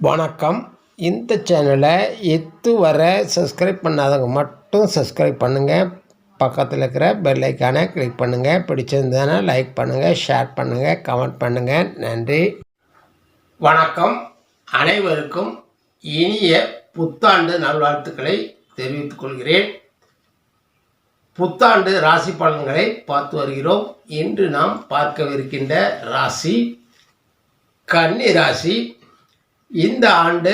வணக்கம். இந்த சேனலை இதுவரை சப்ஸ்கிரைப் பண்ணாதவங்க மட்டும் சப்ஸ்கிரைப் பண்ணுங்கள். பக்கத்தில் இருக்கிற பெல் ஐக்கானை கிளிக் பண்ணுங்கள். பிடிச்சிருந்ததுன்னா லைக் பண்ணுங்கள், ஷேர் பண்ணுங்கள், கமெண்ட் பண்ணுங்கள். நன்றி. வணக்கம். அனைவருக்கும் இனிய புத்தாண்டு நல்வாழ்த்துக்களை தெரிவித்துக் கொள்கிறேன். புத்தாண்டு ராசி பலன்களை பார்த்து வருகிறோம். இன்று நாம் பார்க்கவிருக்கின்ற ராசி கன்னி ராசி. இந்த ஆண்டு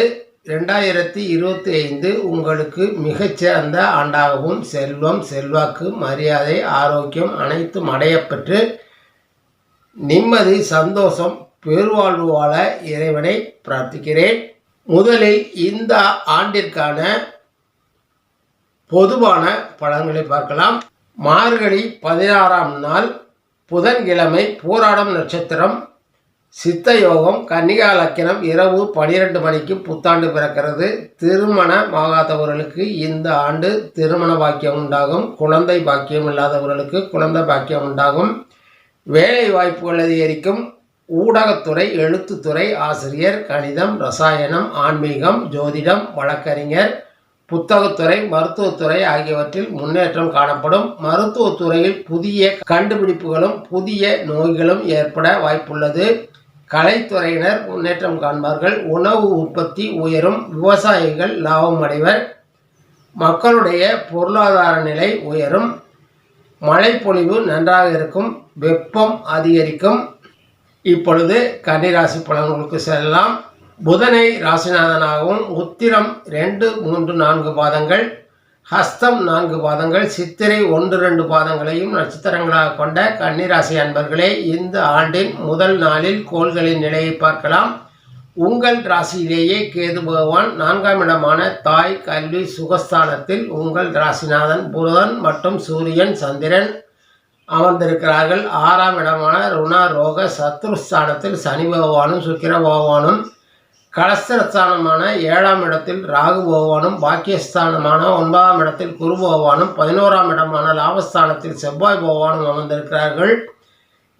2025 உங்களுக்கு மிகச்சிறந்த ஆண்டாகவும் செல்வம், செல்வாக்கு, மரியாதை, ஆரோக்கியம் அனைத்தும் அடையப்பெற்று நிம்மதி, சந்தோஷம், பெருவாழ்வு வாழ இறைவனை பிரார்த்திக்கிறேன். முதலில் இந்த ஆண்டிற்கான பொதுவான பலன்களை பார்க்கலாம். மார்கழி 16ஆம் நாள் புதன்கிழமை, போராடம் நட்சத்திரம், சித்த யோகம், கன்னிகா லக்கினம், இரவு 12 மணிக்கு புத்தாண்டு பிறக்கிறது. திருமணமாகாதவர்களுக்கு இந்த ஆண்டு திருமண பாக்கியம் உண்டாகும். குழந்தை பாக்கியம் இல்லாதவர்களுக்கு குழந்தை பாக்கியம் உண்டாகும். வேலை வாய்ப்புகள் அதிகரிக்கும். ஊடகத்துறை, எழுத்துத்துறை, ஆசிரியர், கணிதம், ரசாயனம், ஆன்மீகம், ஜோதிடம், வழக்கறிஞர், புத்தகத்துறை, மருத்துவத்துறை ஆகியவற்றில் முன்னேற்றம் காணப்படும். மருத்துவத்துறையில் புதிய கண்டுபிடிப்புகளும் புதிய நோய்களும் ஏற்பட வாய்ப்புள்ளது. கலைத்துறையினர் முன்னேற்றம் காண்பார்கள். உணவு உற்பத்தி உயரும். விவசாயிகள் லாபம் அடைவர். மக்களுடைய பொருளாதார நிலை உயரும். மழைப்பொழிவு நன்றாக இருக்கும். வெப்பம் அதிகரிக்கும். இப்பொழுது கன்னிராசி பலன்களுக்கு செல்லலாம். புதனை ராசிநாதனாகவும், உத்திரம் 2, 3, 4 பாதங்கள், ஹஸ்தம் 4 பாதங்கள், சித்திரை 1, 2 பாதங்களையும் நட்சத்திரங்களாக கொண்ட கன்னிராசி அன்பர்களே, இந்த ஆண்டின் முதல் நாளில் கோள்களின் நிலையை பார்க்கலாம். உங்கள் ராசியிலேயே கேது பகவான் 4ஆம் இடமான தாய், கல்வி, சுகஸ்தானத்தில் உங்கள் ராசிநாதன் புதன் மற்றும் சூரியன், சந்திரன் அமர்ந்திருக்கிறார்கள். 6ஆம் இடமான ருண ரோக சத்ருஸ்தானத்தில் சனி பகவானும் சுக்கிர பகவானும், கலஸ்திரஸ்தானமான 7ஆம் இடத்தில் ராகு பகவானும், பாக்கியஸ்தானமான 9ஆம் இடத்தில் குரு பகவானும், 11ஆம் இடமான லாபஸ்தானத்தில் செவ்வாய் பகவானும் அமர்ந்திருக்கிறார்கள்.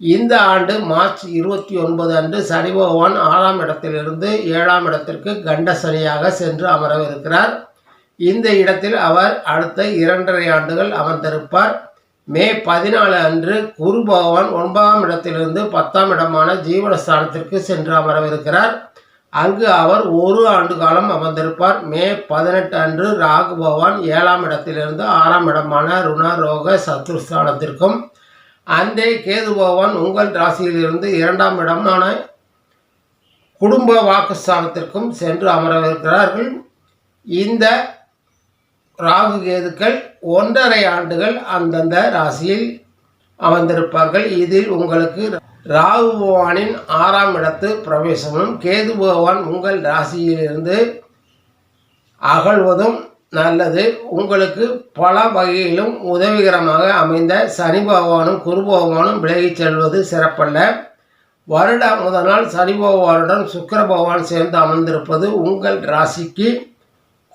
இந்த ஆண்டு மார்ச் 29 அன்று சனி பகவான் 6ஆம் இடத்திலிருந்து 7ஆம் இடத்திற்கு கண்ட சனியாக சென்று அமரவிருக்கிறார். இந்த இடத்தில் அவர் அடுத்த 2.5 ஆண்டுகள் அமர்ந்திருப்பார். மே 14 அன்று குரு பகவான் 9ஆம் இடத்திலிருந்து 10ஆம் இடமான ஜீவனஸ்தானத்திற்கு சென்று அமரவிருக்கிறார். அங்கு அவர் 1 ஆண்டு காலம் அமர்ந்திருப்பார். மே 18 அன்று ராகு பகவான் 7ஆம் இடத்திலிருந்து 6ஆம் இடமான ருண ரோக சத்ருஸ்தானத்திற்கும், அன்றே கேது பகவான் உங்கள் ராசியிலிருந்து 2ஆம் இடமான குடும்ப வாக்குஸ்தானத்திற்கும் சென்று அமரவிருக்கிறார்கள். இந்த ராகு கேதுக்கள் 1.5 ஆண்டுகள் அந்தந்த ராசியில் அமர்ந்திருப்பார்கள். இதில் உங்களுக்கு ராகு பகவானின் 6ஆம் இடத்து பிரவேசமும் கேது பகவான் உங்கள் ராசியிலிருந்து அகழ்வதும் நல்லது. உங்களுக்கு பல வகையிலும் உதவிகரமாக அமைந்த சனி பகவானும் குரு பகவானும் விலகிச் செல்வது சிறப்பல்ல. வருட முதல் நாள் சனி பகவானுடன் சுக்கிர பகவான் சேர்ந்து அமர்ந்திருப்பது உங்கள் ராசிக்கு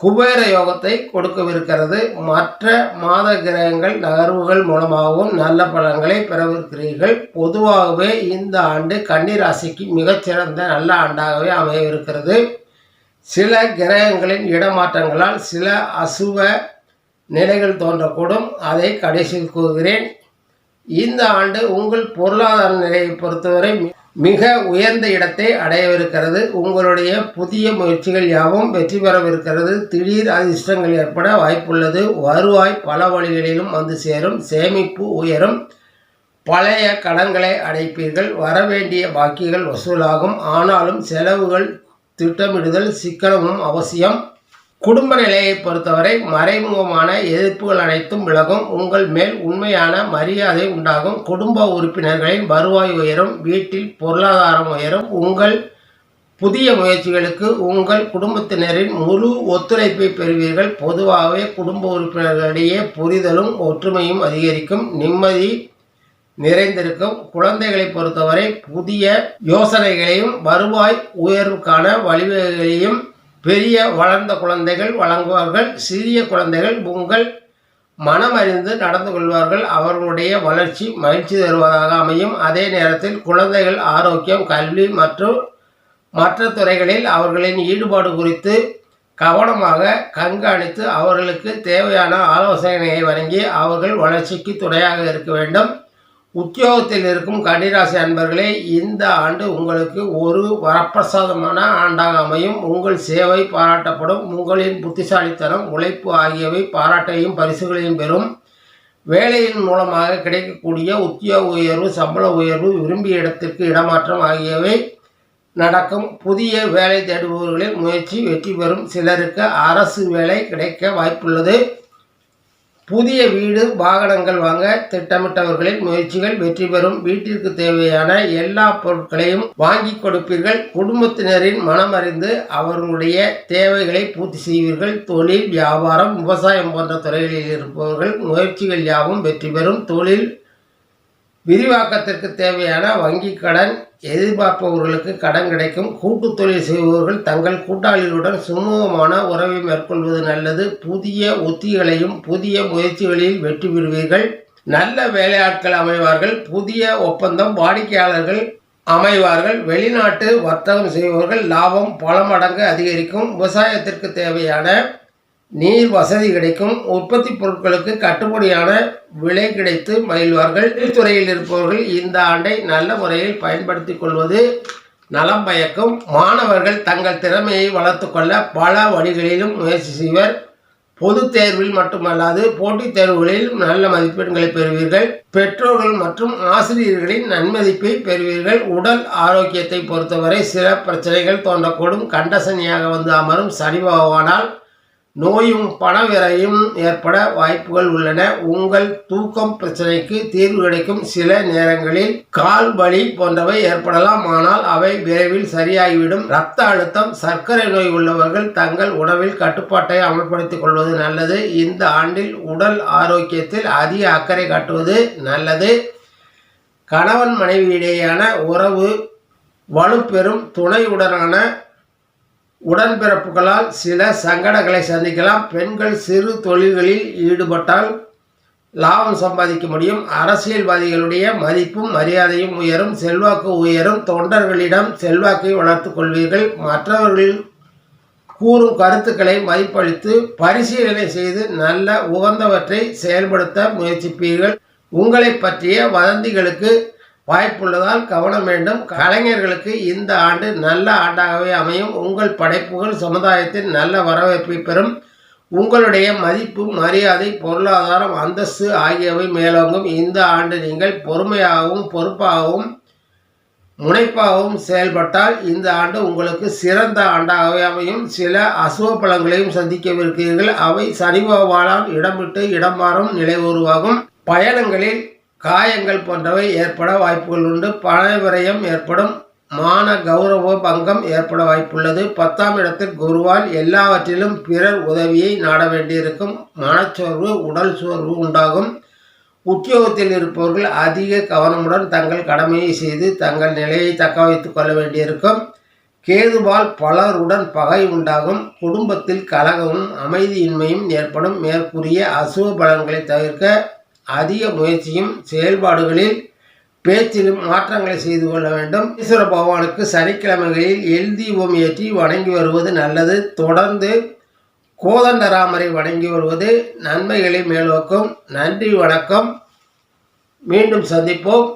குபேர யோகத்தை கொடுக்கவிருக்கிறது. மற்ற மாத கிரகங்கள் நகர்வுகள் மூலமாகவும் நல்ல பலன்களை பெறவிருக்கிறீர்கள். பொதுவாகவே இந்த ஆண்டு கன்னி ராசிக்கு மிகச்சிறந்த நல்ல ஆண்டாகவே அமையவிருக்கிறது. சில கிரகங்களின் இடமாற்றங்களால் சில அசுப நிலைகள் தோன்றக்கூடும். அதை கடைசியில் கூறுகிறேன். இந்த ஆண்டு உங்கள் பொருளாதார நிலையை பொறுத்தவரை மிக உயர்ந்த இடத்தை அடையவிருக்கிறது. உங்களுடைய புதிய முயற்சிகள் யாவும் வெற்றி பெறவிருக்கிறது. திடீர் அதிர்ஷ்டங்கள் ஏற்பட வாய்ப்புள்ளது. வருவாய் பல வழிகளிலும் வந்து சேரும். சேமிப்பு உயரும். பழைய கடன்களை அடைப்பீர்கள். வரவேண்டிய பாக்கிகள் வசூலாகும். ஆனாலும் செலவுகள் திட்டமிடுதல் சிக்கனமும் அவசியம். குடும்ப நிலையை பொறுத்தவரை மறைமுகமான எதிர்ப்புகள் அனைத்தும் விலகும். உங்கள் மேல் உண்மையான மரியாதை உண்டாகும். குடும்ப உறுப்பினர்களின் வருவாய் உயரும். வீட்டில் பொருளாதாரம் உயரும். உங்கள் புதிய முயற்சிகளுக்கு உங்கள் குடும்பத்தினரின் முழு ஒத்துழைப்பை பெறுவீர்கள். பொதுவாகவே குடும்ப உறுப்பினர்களிடையே புரிதலும் ஒற்றுமையும் அதிகரிக்கும். நிம்மதி நிறைந்திருக்கும். குழந்தைகளை பொறுத்தவரை புதிய யோசனைகளையும் வருவாய் உயர்வுக்கான வழிவகைகளையும் பெரிய வளர்ந்த குழந்தைகள் வழங்குவார்கள். சிறிய குழந்தைகள் உங்கள் மனமறிந்து நடந்து கொள்வார்கள். அவர்களுடைய வளர்ச்சி மகிழ்ச்சி தருவதாக அமையும். அதே நேரத்தில் குழந்தைகள் ஆரோக்கியம், கல்வி மற்றும் மற்ற துறைகளில் அவர்களின் ஈடுபாடு குறித்து கவனமாக கண்காணித்து அவர்களுக்கு தேவையான ஆலோசனையை வழங்கி அவர்கள் வளர்ச்சிக்கு துணையாக இருக்க வேண்டும். உத்தியோகத்தில் இருக்கும் கன்னிராசி அன்பர்களே, இந்த ஆண்டு உங்களுக்கு ஒரு வரப்பிரசாதமான ஆண்டாக அமையும். உங்கள் சேவை பாராட்டப்படும். உங்களின் புத்திசாலித்தனம், உழைப்பு ஆகியவை பாராட்டையும் பரிசுகளையும் பெறும். வேலையின் மூலமாக கிடைக்கக்கூடிய உத்தியோக உயர்வு, சம்பள உயர்வு, விரும்பிய இடத்திற்கு இடமாற்றம் ஆகியவை நடக்கும். புதிய வேலை தேடுபவர்களின் முயற்சி வெற்றி பெறும். சிலருக்கு அரசு வேலை கிடைக்க வாய்ப்புள்ளது. புதிய வீடு, வாகனங்கள் வாங்க திட்டமிட்டவர்களின் முயற்சிகள் வெற்றி பெறும். வீட்டிற்கு தேவையான எல்லா பொருட்களையும் வாங்கி கொடுப்பீர்கள். குடும்பத்தினரின் மனமறிந்து அவர்களுடைய தேவைகளை பூர்த்தி செய்வீர்கள். தொழில், வியாபாரம், விவசாயம் போன்ற துறைகளில் இருப்பவர்கள் முயற்சிகள் யாவும் வெற்றி பெறும். தொழில் விரிவாக்கத்திற்கு தேவையான வங்கி கடன் எதிர்பார்ப்பவர்களுக்கு கடன் கிடைக்கும். கூட்டு தொழில் செய்பவர்கள் தங்கள் கூட்டாளிகளுடன் சுமூகமான உறவை மேற்கொள்வது நல்லது. புதிய உத்திகளையும் புதிய முயற்சிகளில் வெற்றி பெறுவீர்கள். நல்ல வேலையாட்கள் அமைவார்கள். புதிய ஒப்பந்தம் வாடிக்கையாளர்கள் அமைவார்கள். வெளிநாட்டு வர்த்தகம் செய்பவர்கள் லாபம் பல மடங்கு அதிகரிக்கும். விவசாயத்திற்கு தேவையான நீர் வசதி கிடைக்கும். உற்பத்தி பொருட்களுக்கு கட்டுப்படியான விலை கிடைத்து மகிழ்வார்கள். துறையில் இருப்பவர்கள் இந்த ஆண்டை நல்ல முறையில் பயன்படுத்தி கொள்வது நலம் பயக்கும். மாணவர்கள் தங்கள் திறமையை வளர்த்து கொள்ள பல வழிகளிலும் முயற்சி செய்வர். பொது தேர்வில் மட்டுமல்லாது போட்டித் தேர்வுகளிலும் நல்ல மதிப்பெண்களை பெறுவீர்கள். பெற்றோர்கள் மற்றும் ஆசிரியர்களின் நன்மதிப்பை பெறுவீர்கள். உடல் ஆரோக்கியத்தை பொறுத்தவரை சில பிரச்சனைகள் தோன்றக்கூடும். கண்டசனியாக வந்து அமரும் சனி பகவானால் நோயும் பணவிரையும் ஏற்பட வாய்ப்புகள் உள்ளன. உங்கள் தூக்கம் பிரச்சனைக்கு தீர்வு கிடைக்கும். சில நேரங்களில் கால் வலி போன்றவை ஏற்படலாம், ஆனால் அவை விரைவில் சரியாகிவிடும். இரத்த அழுத்தம், சர்க்கரை நோய் உள்ளவர்கள் தங்கள் உணவில் கட்டுப்பாட்டை அமல்படுத்திக் கொள்வது நல்லது. இந்த ஆண்டில் உடல் ஆரோக்கியத்தில் அதிக அக்கறை காட்டுவது நல்லது. கணவன் மனைவியிடையேயான உறவு வலுப்பெறும். துணையுடனான உடன்பிறப்புகளால் சில சங்கடங்களை சந்திக்கலாம். பெண்கள் சிறு தொழில்களில் ஈடுபட்டால் லாபம் சம்பாதிக்க முடியும். அரசியல்வாதிகளுடைய மதிப்பும் மரியாதையும் உயரும். செல்வாக்கு உயரும். தொண்டர்களிடம் செல்வாக்கை வளர்த்து கொள்வீர்கள். மற்றவர்கள் கூறும் கருத்துக்களை மதிப்பளித்து பரிசீலனை செய்து நல்ல உகந்தவற்றை செயல்படுத்த முயற்சிப்பீர்கள். உங்களை பற்றிய வதந்திகளுக்கு வாய்ப்புள்ளதால் கவனம் வேண்டும். கலைஞர்களுக்கு இந்த ஆண்டு நல்ல ஆண்டாகவே அமையும். உங்கள் படைப்புகள் சமுதாயத்தில் நல்ல வரவேற்பை பெறும். உங்களுடைய மதிப்பு, மரியாதை, பொருளாதாரம், அந்தஸ்து ஆகியவை மேலோங்கும். இந்த ஆண்டு நீங்கள் பொறுமையாகவும் பொறுப்பாகவும் முனைப்பாகவும் செயல்பட்டால் இந்த ஆண்டு உங்களுக்கு சிறந்த ஆண்டாகவே அமையும். சில அசுவ பலங்களையும் சந்திக்கவிருக்கிறீர்கள். அவை சனி பகவானால் இடம் விட்டு இடம் மாறும் நிலை உருவாகும். பயணங்களில் காயங்கள் போன்றவை ஏற்பட வாய்ப்புகள் உண்டு. பண விரயம் ஏற்படும். மான கௌரவ பங்கம் ஏற்பட வாய்ப்புள்ளது. 10ஆம் இடத்தில் குருவால் எல்லாவற்றிலும் பிறர் உதவியை நாட வேண்டியிருக்கும். மனச்சோர்வு, உடல் சோர்வு உண்டாகும். உத்தியோகத்தில் இருப்பவர்கள் அதிக கவனமுடன் தங்கள் கடமையை செய்து தங்கள் நிலையை தக்க வைத்துக் கொள்ள வேண்டியிருக்கும். கேதுவால் பலருடன் பகை உண்டாகும். குடும்பத்தில் கலகமும் அமைதியின்மையும் ஏற்படும். மேற்கூறிய அசுவ பலன்களை தவிர்க்க அதிக முயற்சியும் செயல்பாடுகளில் பேச்சிலும் மாற்றங்களை செய்து கொள்ள வேண்டும். ஈஸ்வர பகவானுக்கு சனிக்கிழமைகளில் எல் தீபம் ஏற்றி வணங்கி வருவது நல்லது. தொடர்ந்து கோதண்டராமரை வணங்கி வருவது நன்மைகளை மேலோக்கும். நன்றி, வணக்கம். மீண்டும் சந்திப்போம்.